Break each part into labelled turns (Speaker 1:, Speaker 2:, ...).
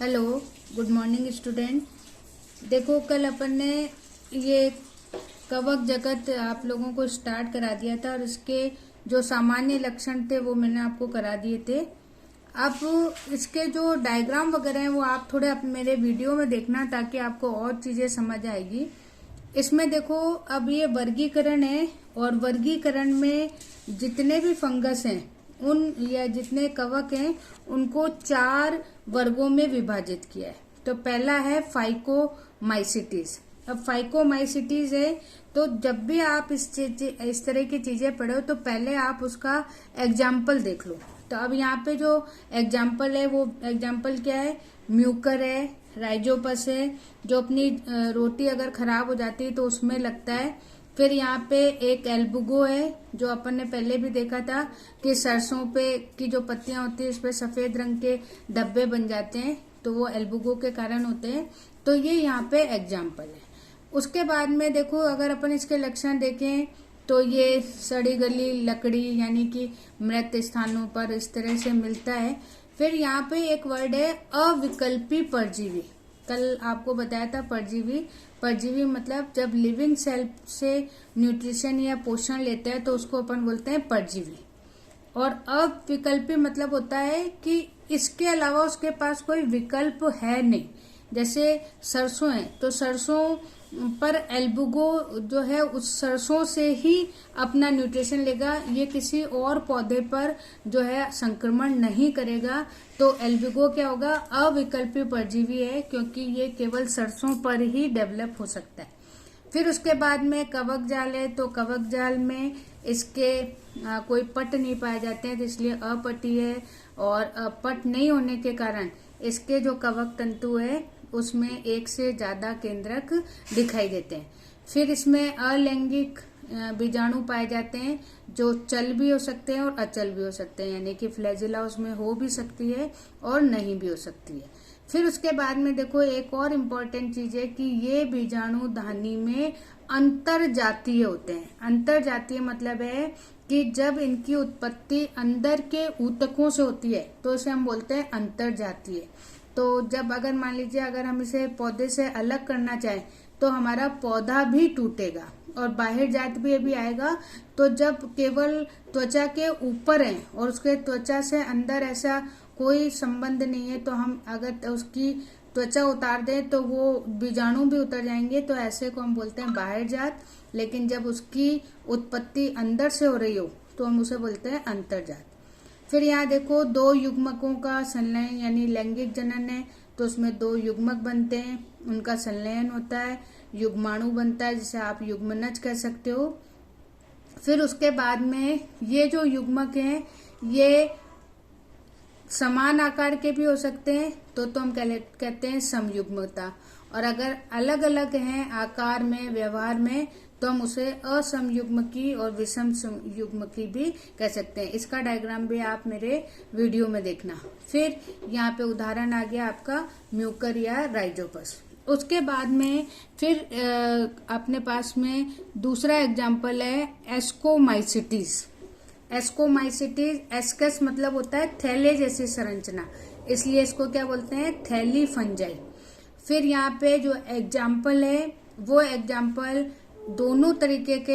Speaker 1: Hello, good morning student. देखो, कल अपन ने ये कवक जगत आप लोगों को स्टार्ट करा दिया था और इसके जो सामान्य लक्षण थे वो मैंने आपको करा दिए थे। अब इसके जो डायग्राम वगैरह हैं वो आप थोड़े मेरे वीडियो में देखना ताकि आपको और चीजें समझ आएगी। इसमें देखो, अब ये वर्गीकरण है और वर्गीकरण में जितने भी फंगस हैं उन या जितने कवक हैं उनको 4 वर्गों में विभाजित किया है। तो पहला है फाइकोमाइसिटीज। अब फाइकोमाइसिटीज है तो जब भी आप इस तरह की चीजें पढ़ो तो पहले आप उसका एग्जाम्पल देख लो। तो अब यहाँ पे जो एग्जाम्पल है वो एग्जाम्पल क्या है? म्यूकर है, राइजोपस है, जो अपनी रोटी अगर खराब हो जाती है तो उसमें लगता है। फिर यहाँ पे एक एल्बुगो है जो अपन ने पहले भी देखा था कि सरसों पे की जो पत्तियां होती है उस पे सफेद रंग के धब्बे बन जाते हैं, तो वो एल्बुगो के कारण होते हैं। तो ये यहाँ पे एग्जाम्पल है। उसके बाद में देखो, अगर अपन इसके लक्षण देखें तो ये सड़ी गली लकड़ी यानी कि मृत स्थानों पर इस तरह से मिलता है। फिर यहाँ पे एक वर्ड है अविकल्पी परजीवी। कल आपको बताया था परजीवी। परजीवी मतलब जब लिविंग सेल से न्यूट्रिशन या पोषण लेते हैं तो उसको अपन बोलते हैं परजीवी। और अविकल्पी मतलब होता है कि इसके अलावा उसके पास कोई विकल्प है नहीं। जैसे सरसों है तो सरसों पर एल्बुगो जो है उस सरसों से ही अपना न्यूट्रिशन लेगा, ये किसी और पौधे पर जो है संक्रमण नहीं करेगा। तो एल्बुगो क्या होगा? अविकल्पी परजीवी है क्योंकि ये केवल सरसों पर ही डेवलप हो सकता है। फिर उसके बाद में कवक जाल है तो कवक जाल में इसके कोई पट नहीं पाए जाते हैं तो इसलिए अपटी है। और पट नहीं होने के कारण इसके जो कवक तंतु है उसमें एक से ज्यादा केंद्रक दिखाई देते हैं। फिर इसमें अलैंगिक बीजाणु पाए जाते हैं जो चल भी हो सकते हैं और अचल भी हो सकते हैं, यानी कि फ्लैजिला उसमें हो भी सकती है और नहीं भी हो सकती है। फिर उसके बाद में देखो, एक और इम्पोर्टेंट चीज है कि ये बीजाणु धानी में अंतर जातीय होते हैं। अंतर जातीय मतलब है कि जब इनकी उत्पत्ति अंदर के ऊतकों से होती है तो इसे हम बोलते हैं अंतर जातीय। तो जब अगर मान लीजिए अगर हम इसे पौधे से अलग करना चाहें तो हमारा पौधा भी टूटेगा और बाहर जात भी अभी आएगा। तो जब केवल त्वचा के ऊपर है और उसके त्वचा से अंदर ऐसा कोई संबंध नहीं है तो हम अगर उसकी त्वचा उतार दें तो वो बीजाणु भी उतर जाएंगे, तो ऐसे को हम बोलते हैं बाहर जात। लेकिन जब उसकी उत्पत्ति अंदर से हो रही हो तो हम उसे बोलते हैं अंतर्जात। फिर यहाँ देखो, 2 युग्मकों का संलयन यानी लैंगिक जनन है तो उसमें 2 युग्मक बनते हैं, उनका संलयन होता है, युग्माणु बनता है जिसे आप युग्मनज कह सकते हो। फिर उसके बाद में ये जो युग्मक हैं ये समान आकार के भी हो सकते हैं तो हम कहते हैं समयुग्मता। और अगर अलग अलग हैं आकार में व्यवहार में तो हम उसे असमयुग्मकी और विषम युग्मकी भी कह सकते हैं। इसका डायग्राम भी आप मेरे वीडियो में देखना। फिर यहाँ पे उदाहरण आ गया आपका म्यूकर या राइजोपस। उसके बाद में फिर अपने पास में दूसरा एग्जाम्पल है एस्कोमाइसिटीज। एस्कोमाइसिटीज, एस्कस मतलब होता है थैले जैसी संरचना, इसलिए इसको क्या बोलते हैं? थैली फंजाई। फिर यहाँ पे जो एग्जाम्पल है वो एग्जाम्पल दोनों तरीके के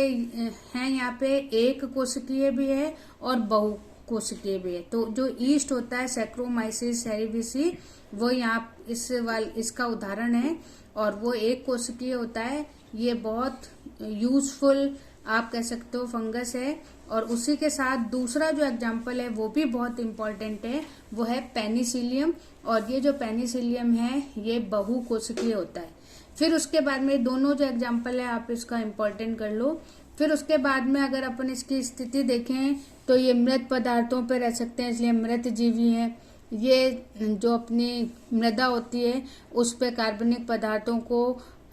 Speaker 1: हैं। यहाँ पे एक कोशिकीय भी है और बहु कोशिकीय भी है। तो जो ईस्ट होता है सैक्रोमाइसिस सेरेविसी वो यहाँ इसका उदाहरण है और वो एक कोशिकीय होता है। ये बहुत यूजफुल आप कह सकते हो फंगस है। और उसी के साथ दूसरा जो एग्जाम्पल है वो भी बहुत इंपॉर्टेंट है, वो है पेनिसिलियम। और ये जो पेनिसिलियम है ये बहुकोशिकीय होता है। फिर उसके बाद में दोनों जो एग्जाम्पल है आप इसका इम्पोर्टेंट कर लो। फिर उसके बाद में अगर अपन इसकी स्थिति देखें तो ये मृत पदार्थों पर रह सकते हैं इसलिए मृत जीवी है। ये जो अपनी मृदा होती है उस पे कार्बनिक पदार्थों को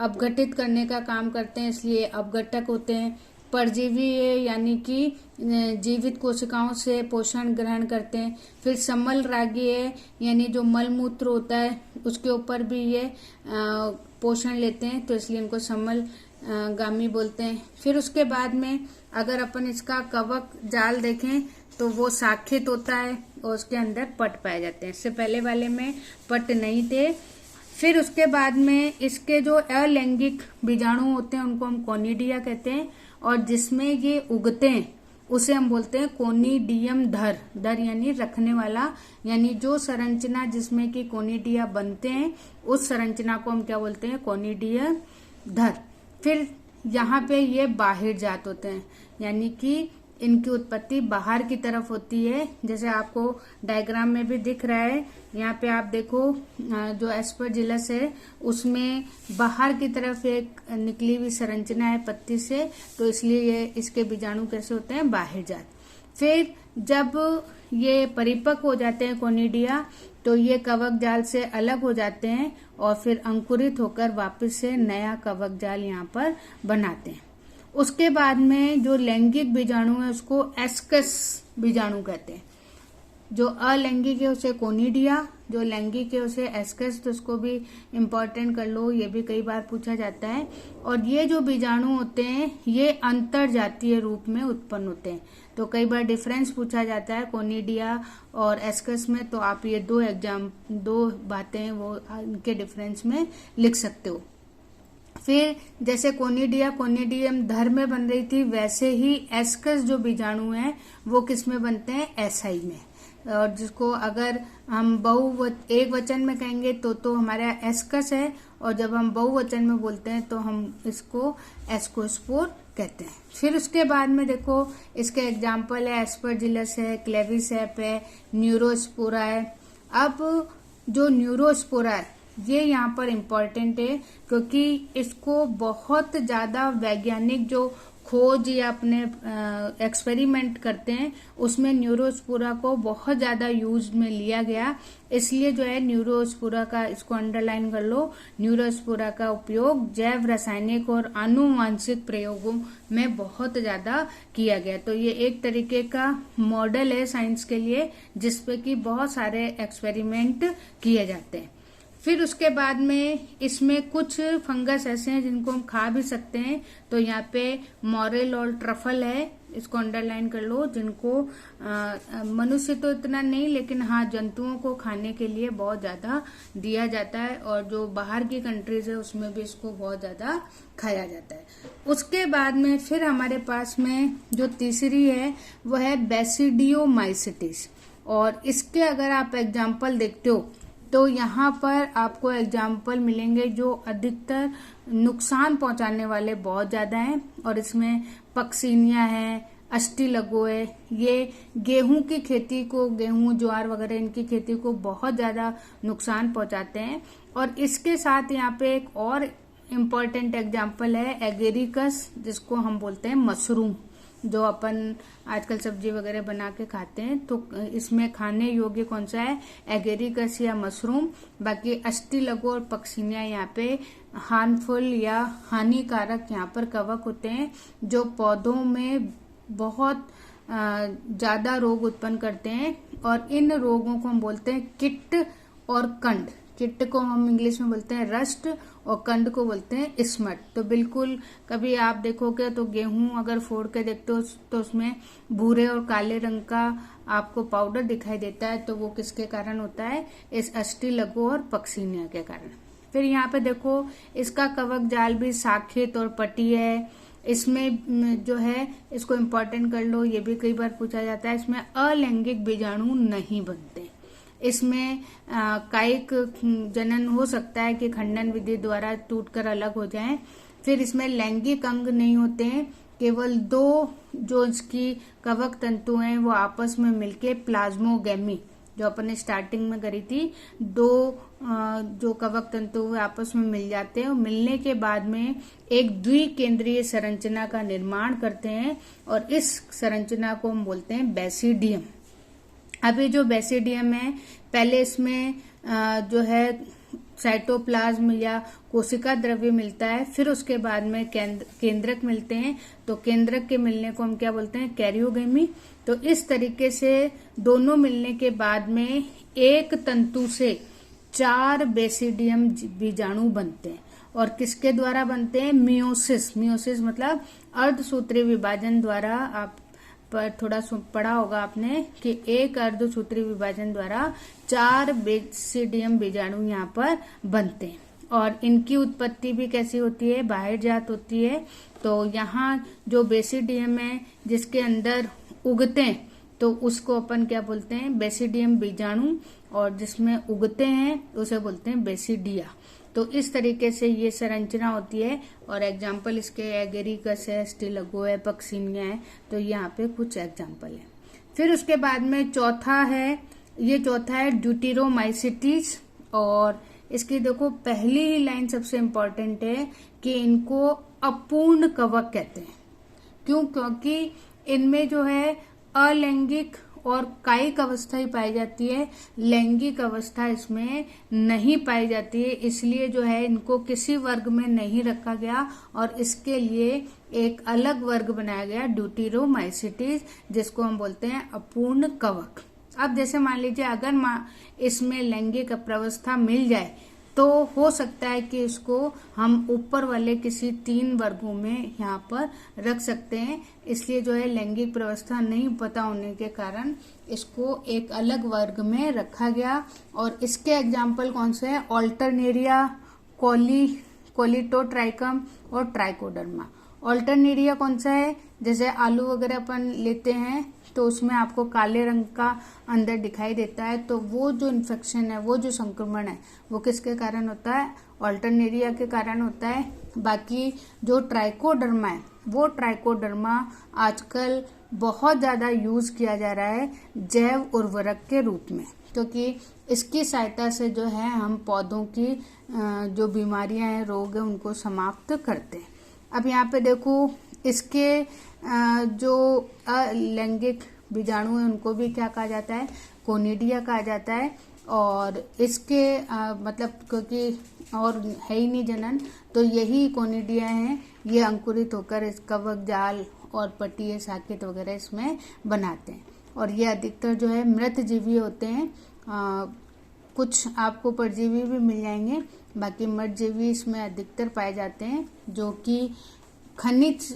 Speaker 1: अपघटित करने का काम करते हैं इसलिए अपघटक होते हैं। परजीवी है यानी कि जीवित कोशिकाओं से पोषण ग्रहण करते हैं। फिर समल रागी है यानी जो मल मूत्र होता है उसके ऊपर भी ये पोषण लेते हैं तो इसलिए इनको समल गामी बोलते हैं। फिर उसके बाद में अगर अपन इसका कवक जाल देखें तो वो शाखित होता है और उसके अंदर पट पाए जाते हैं। इससे पहले वाले में पट नहीं थे। फिर उसके बाद में इसके जो अलैंगिक बीजाणु होते हैं उनको हम कोनिडिया कहते हैं, और जिसमें ये उगते हैं उसे हम बोलते हैं कोनिडियम धर। धर यानी रखने वाला, यानी जो संरचना जिसमें कि कोनिडिया बनते हैं उस संरचना को हम क्या बोलते हैं, कोनिडियम धर। फिर यहाँ पे ये बाहिर जात होते हैं, यानी कि इनकी उत्पत्ति बाहर की तरफ होती है। जैसे आपको डायग्राम में भी दिख रहा है, यहाँ पे आप देखो जो एस्परजिलस है उसमें बाहर की तरफ एक निकली हुई संरचना है पत्ती से, तो इसलिए ये इसके बीजाणु कैसे होते हैं, बाहिर जात। फिर जब ये परिपक्व हो जाते हैं कोनिडिया, तो ये कवक जाल से अलग हो जाते हैं और फिर अंकुरित होकर वापस से नया कवक जाल यहाँ पर बनाते हैं। उसके बाद में जो लैंगिक बीजाणु है उसको एस्कस बीजाणु कहते हैं। जो अलैंगिक है उसे कोनिडिया, जो लैंगिक है उसे एस्कस, तो उसको भी इम्पोर्टेंट कर लो, ये भी कई बार पूछा जाता है। और ये जो बीजाणु होते हैं ये अंतर जातीय रूप में उत्पन्न होते हैं, तो कई बार डिफरेंस पूछा जाता है कोनिडिया और एस्कस में, तो आप ये दो बातें वो इनके डिफरेंस में लिख सकते हो। फिर जैसे कोनिडिया कोनिडियम धर में बन रही थी, वैसे ही एस्कस जो बीजाणु है वो किस में बनते हैं, एसआई में। और जिसको अगर हम एक वचन में कहेंगे तो हमारा एस्कस है, और जब हम बहुवचन में बोलते हैं तो हम इसको एस्कोस्पोर कहते हैं। फिर उसके बाद में देखो इसके एग्जाम्पल है एस्परजिलस है, क्लेविसेप है, न्यूरोस्पोरा है। अब जो न्यूरोस्पोरा है ये यहाँ पर इम्पोर्टेंट है, क्योंकि इसको बहुत ज्यादा वैज्ञानिक जो खोज या अपने एक्सपेरिमेंट करते हैं उसमें न्यूरोस्पोरा को बहुत ज्यादा यूज में लिया गया। इसलिए जो है न्यूरोस्पोरा का, इसको अंडरलाइन कर लो, न्यूरोस्पोरा का उपयोग जैव रासायनिक और आनुवांशिक प्रयोगों में बहुत ज्यादा किया गया। तो ये एक तरीके का मॉडल है साइंस के लिए, जिसपे कि बहुत सारे एक्सपेरिमेंट किए जाते हैं। फिर उसके बाद में इसमें कुछ फंगस ऐसे हैं जिनको हम खा भी सकते हैं, तो यहाँ पे मॉरेल और ट्रफल है, इसको अंडरलाइन कर लो, जिनको मनुष्य तो इतना नहीं, लेकिन हाँ जंतुओं को खाने के लिए बहुत ज्यादा दिया जाता है, और जो बाहर की कंट्रीज है उसमें भी इसको बहुत ज्यादा खाया जाता है। उसके बाद में फिर हमारे पास में जो तीसरी है वो है बेसिडियोमाइसिटिस, और इसके अगर आप एग्जाम्पल देखते हो तो यहाँ पर आपको एग्जाम्पल मिलेंगे जो अधिकतर नुकसान पहुंचाने वाले बहुत ज्यादा हैं, और इसमें पक्सीनिया है, अस्टिलगो है। ये गेहूं की खेती को, गेहूं ज्वार वगैरह इनकी खेती को बहुत ज्यादा नुकसान पहुंचाते हैं। और इसके साथ यहाँ पे एक और इम्पोर्टेंट एग्जाम्पल है एगेरिकस, जिसको हम बोलते हैं मशरूम, जो अपन आजकल सब्जी वगैरह बना के खाते हैं। तो इसमें खाने योग्य कौन सा है, एगेरिकस या मशरूम। बाकी अस्टिलगो और पक्सीनिया यहाँ पे हार्मफुल या हानिकारक यहाँ पर कवक होते हैं, जो पौधों में बहुत ज्यादा रोग उत्पन्न करते हैं। और इन रोगों को हम बोलते हैं किट और कंड। किट को हम इंग्लिश में बोलते हैं रस्ट, और कंड को बोलते हैं स्मट। तो बिल्कुल कभी आप देखोगे तो गेहूं अगर फोड़ के देखते हो तो उसमें भूरे और काले रंग का आपको पाउडर दिखाई देता है, तो वो किसके कारण होता है, इस अस्टिलगो और पक्सीनिया के कारण। फिर यहाँ पे देखो इसका कवक जाल भी शाखित और पटी है। इसमें जो है, इसको इम्पोर्टेंट कर लो, ये भी कई बार पूछा जाता है, इसमें अलैंगिक बीजाणु नहीं बनते। इसमें कायिक जनन हो सकता है कि खंडन विधि द्वारा टूटकर अलग हो जाएं। फिर इसमें लैंगिक अंग नहीं होते हैं, केवल दो जो इसकी कवक तंतु हैं वो आपस में मिलके प्लाज्मोगेमी, जो अपन ने स्टार्टिंग में करी थी, दो जो कवक तंतु आपस में मिल जाते हैं, और मिलने के बाद में एक द्विकेंद्रीय संरचना का निर्माण करते हैं, और इस संरचना को हम बोलते हैं बेसिडियम। अभी जो बेसिडियम है, पहले इसमें जो है साइटोप्लाज्म या कोशिका द्रव्य मिलता है, फिर उसके बाद में केंद्रक मिलते हैं। तो केंद्रक के मिलने को हम क्या बोलते हैं, कैरियोगेमी। तो इस तरीके से दोनों मिलने के बाद में एक तंतु से 4 बेसिडियम बीजाणु बनते हैं। और किसके द्वारा बनते हैं, मियोसिस। मियोसिस मतलब अर्धसूत्रीय विभाजन द्वारा आप पर थोड़ा पढ़ा होगा आपने कि एक अर्धसूत्री विभाजन द्वारा 4 बेसिडियम बीजाणु यहाँ पर बनते हैं। और इनकी उत्पत्ति भी कैसी होती है, बाह्य जात होती है। तो यहाँ जो बेसिडियम है जिसके अंदर उगते हैं तो उसको अपन क्या बोलते हैं, बेसिडियम बीजाणु, और जिसमें उगते हैं उसे बोलते हैं बेसिडिया। तो इस तरीके से ये संरचना होती है। और एग्जाम्पल इसके एगेरिकस है, स्टिलगो है, पक्सिनिया है। तो यहाँ पे कुछ एग्जाम्पल है। फिर उसके बाद में चौथा है ड्यूटेरोमाइसिटीज। और इसकी देखो पहली ही लाइन सबसे इम्पोर्टेंट है कि इनको अपूर्ण कवक कहते हैं। क्यों? क्योंकि इनमें जो है अलैंगिक और कायिक अवस्था ही पाई जाती है, लैंगिक अवस्था इसमें नहीं पाई जाती है। इसलिए जो है इनको किसी वर्ग में नहीं रखा गया और इसके लिए एक अलग वर्ग बनाया गया, ड्यूटेरोमाइसिटीज, जिसको हम बोलते हैं अपूर्ण कवक। अब जैसे मान लीजिए अगर इसमें लैंगिक अप्रवस्था मिल जाए तो हो सकता है कि इसको हम ऊपर वाले किसी 3 वर्गों में यहाँ पर रख सकते हैं। इसलिए जो है लैंगिक प्रवस्था नहीं पता होने के कारण इसको एक अलग वर्ग में रखा गया। और इसके एग्जाम्पल कौन से हैं, ऑल्टरनेरिया, कोलिटोट्राइकम और ट्राइकोडर्मा। ऑल्टरनेरिया कौन सा है, जैसे आलू वगैरह अपन लेते हैं तो उसमें आपको काले रंग का अंदर दिखाई देता है। तो वो जो इन्फेक्शन है, वो जो संक्रमण है, वो किसके कारण होता है, ऑल्टरनेरिया के कारण होता है। बाकी जो ट्राइकोडर्मा है, वो ट्राइकोडर्मा आजकल बहुत ज्यादा यूज किया जा रहा है जैव उर्वरक के रूप में, क्योंकि इसकी सहायता से जो है हम पौधों की जो बीमारियां हैं, रोग है, उनको समाप्त करते हैं। अब यहाँ पे देखो इसके जो अलैंगिक बीजाणु है उनको भी क्या कहा जाता है, कोनिडिया कहा जाता है। और इसके मतलब क्योंकि और है ही नहीं जनन, तो यही कोनिडिया है, ये अंकुरित होकर इस कवक जाल और पट्टिये साकेत वगैरह इसमें बनाते हैं। और ये अधिकतर जो है मृत जीवी होते हैं। कुछ आपको परजीवी भी मिल जाएंगे, बाकी मृत जीवी इसमें अधिकतर पाए जाते हैं, जो कि खनिज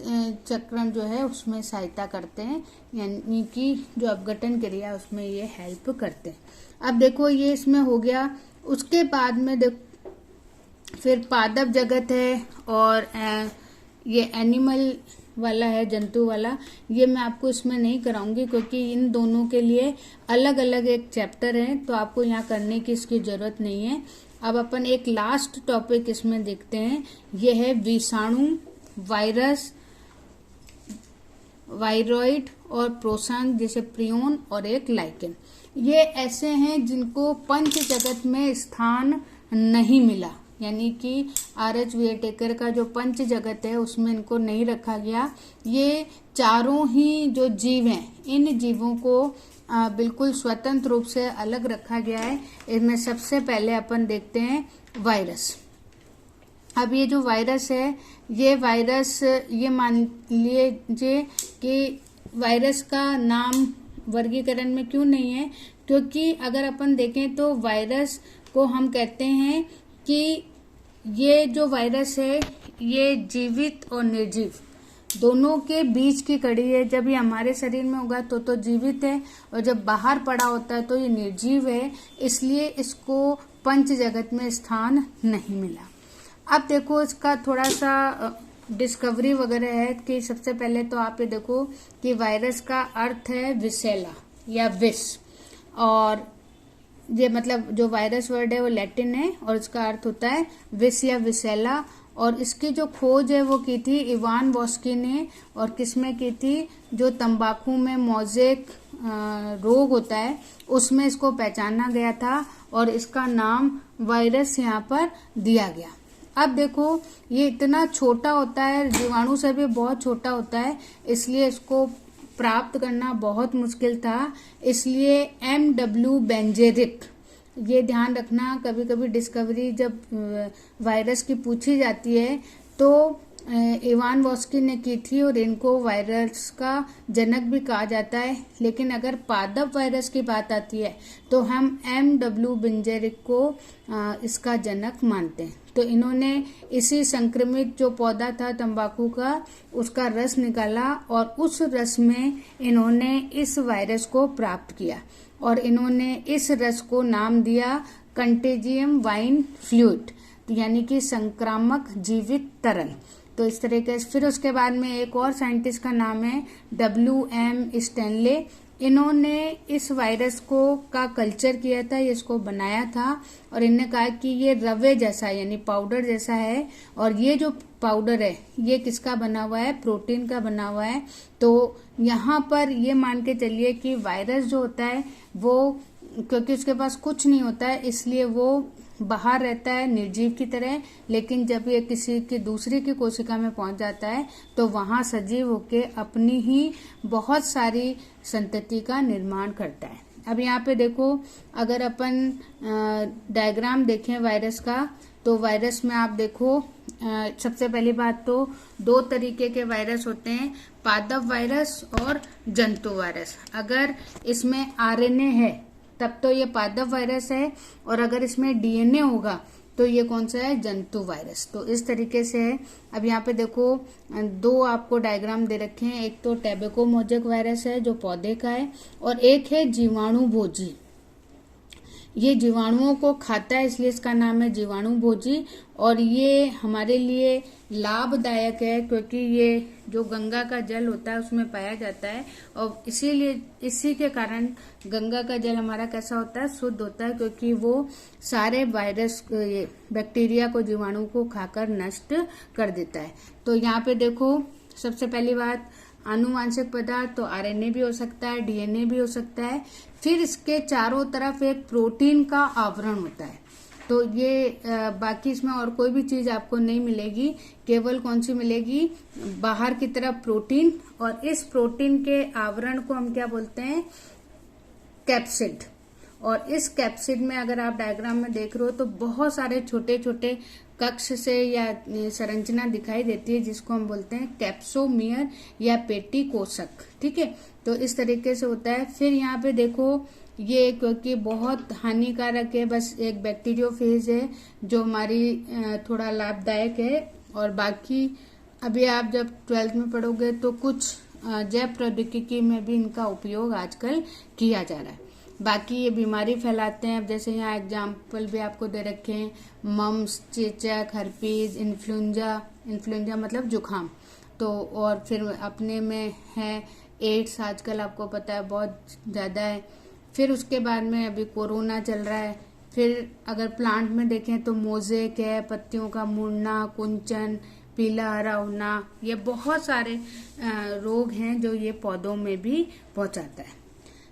Speaker 1: चक्रण जो है उसमें सहायता करते हैं, यानी कि जो अपघटन क्रिया उसमें ये हेल्प करते हैं। अब देखो ये इसमें हो गया। उसके बाद में फिर पादप जगत है और ये एनिमल वाला है, जंतु वाला। ये मैं आपको इसमें नहीं कराऊंगी क्योंकि इन दोनों के लिए अलग अलग एक चैप्टर है, तो आपको यहाँ करने की इसकी जरूरत नहीं है। अब अपन एक लास्ट टॉपिक इसमें देखते हैं, ये है विषाणु, वायरस, वायरॉइड और प्रोसांग, जैसे प्रियोन और एक लाइकेन। ये ऐसे हैं जिनको पंच जगत में स्थान नहीं मिला, यानी कि आर.एच. वियटेकर का जो पंच जगत है उसमें इनको नहीं रखा गया। ये चारों ही जो जीव हैं, इन जीवों को बिल्कुल स्वतंत्र रूप से अलग रखा गया है। इनमें सबसे पहले अपन देखते हैं वायरस। अब ये जो वायरस है, ये वायरस, ये मान लीजिए कि वायरस का नाम वर्गीकरण में क्यों नहीं है, क्योंकि अगर अपन देखें तो वायरस को हम कहते हैं कि ये जो वायरस है ये जीवित और निर्जीव दोनों के बीच की कड़ी है। जब ये हमारे शरीर में होगा तो जीवित है, और जब बाहर पड़ा होता है तो ये निर्जीव है। इसलिए इसको पंच जगत में स्थान नहीं मिला। अब देखो इसका थोड़ा सा डिस्कवरी वगैरह है कि सबसे पहले तो आप ये देखो कि वायरस का अर्थ है विसेला या विष, और ये मतलब जो वायरस वर्ड है वो लैटिन है और इसका अर्थ होता है विष या विसेला। और इसकी जो खोज है वो की थी इवान वॉस्की ने, और किसमें की थी, जो तंबाकू में मोज़ेक रोग होता है उसमें इसको पहचाना गया था और इसका नाम वायरस यहाँ पर दिया गया। अब देखो ये इतना छोटा होता है, जीवाणु से भी बहुत छोटा होता है, इसलिए इसको प्राप्त करना बहुत मुश्किल था। इसलिए M.W. बेंजेरिक, ये ध्यान रखना, कभी कभी डिस्कवरी जब वायरस की पूछी जाती है तो इवान वॉस्की ने की थी और इनको वायरस का जनक भी कहा जाता है। लेकिन अगर पादप वायरस की बात आती है तो हम MW बिंजेरिक को इसका जनक मानते हैं। तो इन्होंने इसी संक्रमित जो पौधा था तंबाकू का, उसका रस निकाला और उस रस में इन्होंने इस वायरस को प्राप्त किया और इन्होंने इस रस को नाम दिया कंटेजियम वाइन फ्लूइड, यानी कि संक्रामक जीवित तरल। तो इस तरीके से फिर उसके बाद में एक और साइंटिस्ट का नाम है WM स्टैनले। इन्होंने इस वायरस को का कल्चर किया था, इसको बनाया था और इन्होंने कहा कि ये रवे जैसा यानी पाउडर जैसा है और ये जो पाउडर है ये किसका बना हुआ है, प्रोटीन का बना हुआ है। तो यहाँ पर ये मान के चलिए कि वायरस जो होता है वो, क्योंकि उसके पास कुछ नहीं होता है इसलिए वो बाहर रहता है निर्जीव की तरह, लेकिन जब ये किसी की दूसरे की कोशिका में पहुंच जाता है तो वहां सजीव होके अपनी ही बहुत सारी संतति का निर्माण करता है। अब यहाँ पे देखो, अगर अपन डायग्राम देखें वायरस का, तो वायरस में आप देखो सबसे पहली बात तो दो तरीके के वायरस होते हैं, पादप वायरस और जंतु वायरस। अगर इसमें RNA है तब तो ये पादप वायरस है और अगर इसमें DNA होगा तो ये कौन सा है, जंतु वायरस। तो इस तरीके से है। अब यहाँ पे देखो दो आपको डायग्राम दे रखे हैं, एक तो टैबेको मोजक वायरस है जो पौधे का है और एक है जीवाणु भोजी। ये जीवाणुओं को खाता है इसलिए इसका नाम है जीवाणु भोजी और ये हमारे लिए लाभदायक है क्योंकि ये जो गंगा का जल होता है उसमें पाया जाता है और इसीलिए इसी के कारण गंगा का जल हमारा कैसा होता है, शुद्ध होता है, क्योंकि वो सारे वायरस ये बैक्टीरिया को, जीवाणु को खाकर नष्ट कर देता है। तो यहाँ पे देखो सबसे पहली बात, आनुवांशिक पदार्थ तो RNA भी हो सकता है, DNA भी हो सकता है। फिर इसके चारों तरफ एक प्रोटीन का आवरण होता है। तो ये बाकी इसमें और कोई भी चीज आपको नहीं मिलेगी, केवल कौन सी मिलेगी, बाहर की तरफ प्रोटीन, और इस प्रोटीन के आवरण को हम क्या बोलते हैं, कैप्सिड। और इस कैप्सिड में अगर आप डायग्राम में देख रहे हो तो बहुत सारे छोटे छोटे कक्ष से या संरचना दिखाई देती है जिसको हम बोलते हैं कैप्सोमियर या पेटी कोशक। ठीक है, तो इस तरीके से होता है। फिर यहाँ पे देखो ये क्योंकि बहुत हानिकारक है, बस एक बैक्टीरियोफेज है जो हमारी थोड़ा लाभदायक है, और बाकी अभी आप जब 12th में पढ़ोगे तो कुछ जैव प्रौद्योगिकी में भी इनका उपयोग आजकल किया जा रहा है। बाकी ये बीमारी फैलाते हैं। अब जैसे यहाँ एग्जाम्पल भी आपको दे रखे हैं, मम्स, चेचक, हर्पीज, इन्फ्लुएंजा मतलब जुखाम, तो और फिर अपने में है एड्स, आजकल आपको पता है बहुत ज़्यादा है। फिर उसके बाद में अभी कोरोना चल रहा है। फिर अगर प्लांट में देखें तो मोजेक है, पत्तियों का मुड़ना, कुंचन, पीला हरा होना, ये बहुत सारे रोग हैं जो ये पौधों में भी पहुंचाता है।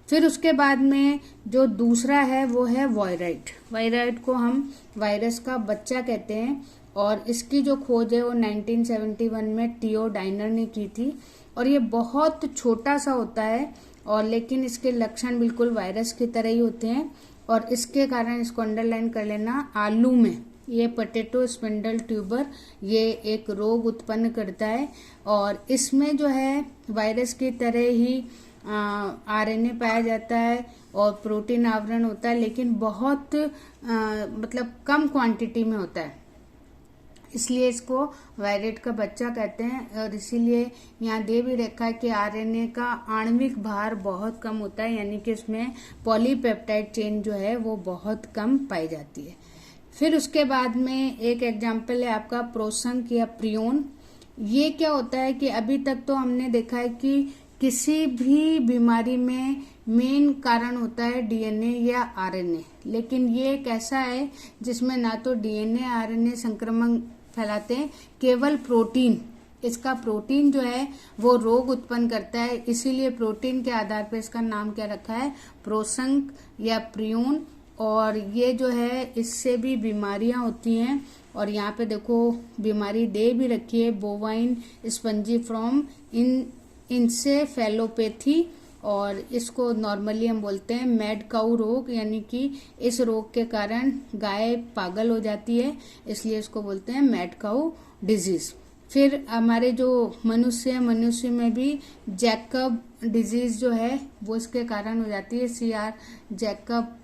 Speaker 1: फिर उसके बाद में जो दूसरा है वो है वायराइड। वायराइड को हम वायरस का बच्चा कहते हैं और इसकी जो खोज है वो 1971 में टीओ डाइनर ने की थी, और ये बहुत छोटा सा होता है और लेकिन इसके लक्षण बिल्कुल वायरस की तरह ही होते हैं, और इसके कारण इसको अंडरलाइन कर लेना, आलू में ये पोटैटो स्पिंडल ट्यूबर ये एक रोग उत्पन्न करता है, और इसमें जो है वायरस की तरह ही RNA पाया जाता है और प्रोटीन आवरण होता है, लेकिन बहुत मतलब कम क्वांटिटी में होता है, इसलिए इसको वायराइड का बच्चा कहते हैं। और इसीलिए यहाँ दे भी रखा है कि RNA का आणविक भार बहुत कम होता है, यानी कि इसमें पॉलीपेप्टाइड चेन जो है वो बहुत कम पाई जाती है। फिर उसके बाद में एक एग्जाम्पल है आपका प्रोसंक या प्रियोन। ये क्या होता है कि अभी तक तो हमने देखा है कि किसी भी बीमारी में मेन कारण होता है DNA या RNA, लेकिन ये एक ऐसा है जिसमें ना तो DNA RNA संक्रमण फैलाते हैं, केवल प्रोटीन, इसका प्रोटीन जो है वो रोग उत्पन्न करता है। इसीलिए प्रोटीन के आधार पर इसका नाम क्या रखा है, प्रोसंक या प्रियोन। और ये जो है इससे भी बीमारियां होती हैं, और यहाँ पे देखो बीमारी दे भी रखी है, बोवाइन स्पंजीफ्रॉम इंसेफेलोपैथी, और इसको नॉर्मली हम बोलते हैं मैड काऊ रोग, यानी कि इस रोग के कारण गाय पागल हो जाती है, इसलिए इसको बोलते हैं मैड काऊ डिजीज। फिर हमारे जो मनुष्य में भी जैकब डिजीज जो है वो इसके कारण हो जाती है, CR जैकब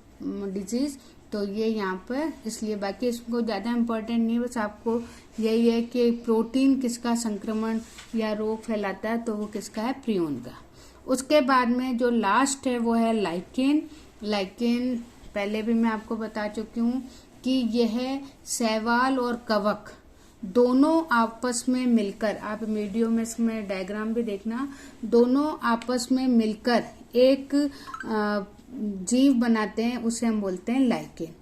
Speaker 1: डिजीज। तो ये यहाँ पर इसलिए, बाकी इसको ज़्यादा इम्पोर्टेंट नहीं, बस आपको यही है कि प्रोटीन किसका संक्रमण या रोग फैलाता है, तो वो किसका है, प्रियन का। उसके बाद में जो लास्ट है वो है लाइकेन। लाइकेन पहले भी मैं आपको बता चुकी हूँ कि यह शैवाल और कवक दोनों आपस में मिलकर, आप वीडियो में इसमें डायग्राम भी देखना, दोनों आपस में मिलकर एक जीव बनाते हैं, उसे हम बोलते हैं लाइकेन।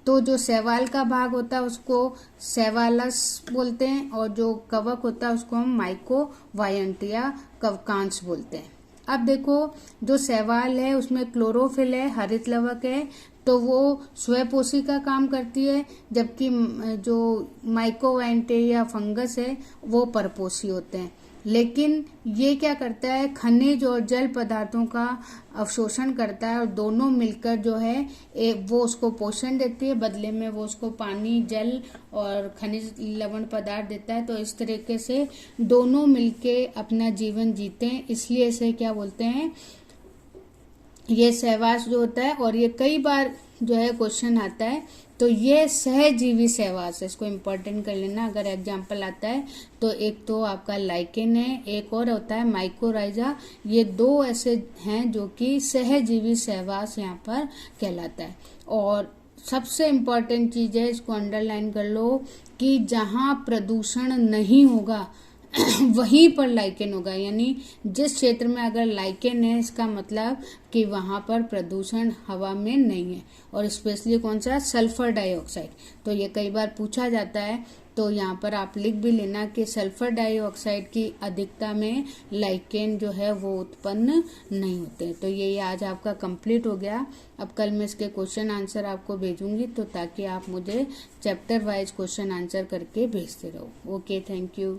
Speaker 1: तो जो शैवाल का भाग होता है उसको शैवालस बोलते हैं, और जो कवक होता है उसको हम माइकोवायंट या कवकांश बोलते हैं। अब देखो, जो शैवाल है उसमें क्लोरोफिल है, हरित लवक है, तो वो स्वपोषी का काम करती है, जबकि जो माइकोवायंटे या फंगस है वो परपोषी होते हैं। लेकिन ये क्या करता है, खनिज और जल पदार्थों का अवशोषण करता है, और दोनों मिलकर जो है वो उसको पोषण देती है, बदले में वो उसको पानी, जल और खनिज लवण पदार्थ देता है। तो इस तरीके से दोनों मिलके अपना जीवन जीते हैं, इसलिए इसे क्या बोलते हैं, ये सहवास जो होता है। और ये कई बार जो है क्वेश्चन आता है, तो ये सहजीवी सहवास है, इसको इम्पोर्टेंट कर लेना अगर एग्जाम्पल आता है। तो एक तो आपका लाइकेन है, एक और होता है माइकोराइजा। ये दो ऐसे हैं जो कि सहजीवी सहवास यहाँ पर कहलाता है। और सबसे इम्पोर्टेंट चीज है, इसको अंडरलाइन कर लो, कि जहाँ प्रदूषण नहीं होगा वहीं पर लाइकेन होगा। यानी जिस क्षेत्र में अगर लाइकेन है, इसका मतलब कि वहां पर प्रदूषण हवा में नहीं है। और स्पेशली कौन सा, सल्फर डाइऑक्साइड। तो ये कई बार पूछा जाता है, तो यहाँ पर आप लिख भी लेना कि सल्फर डाइऑक्साइड की अधिकता में लाइकेन जो है वो उत्पन्न नहीं होते। तो ये आज आपका कंप्लीट हो गया। अब कल मैं इसके क्वेश्चन आंसर आपको भेजूंगी, तो ताकि आप मुझे चैप्टर वाइज क्वेश्चन आंसर करके भेजते रहो। Okay, thank you.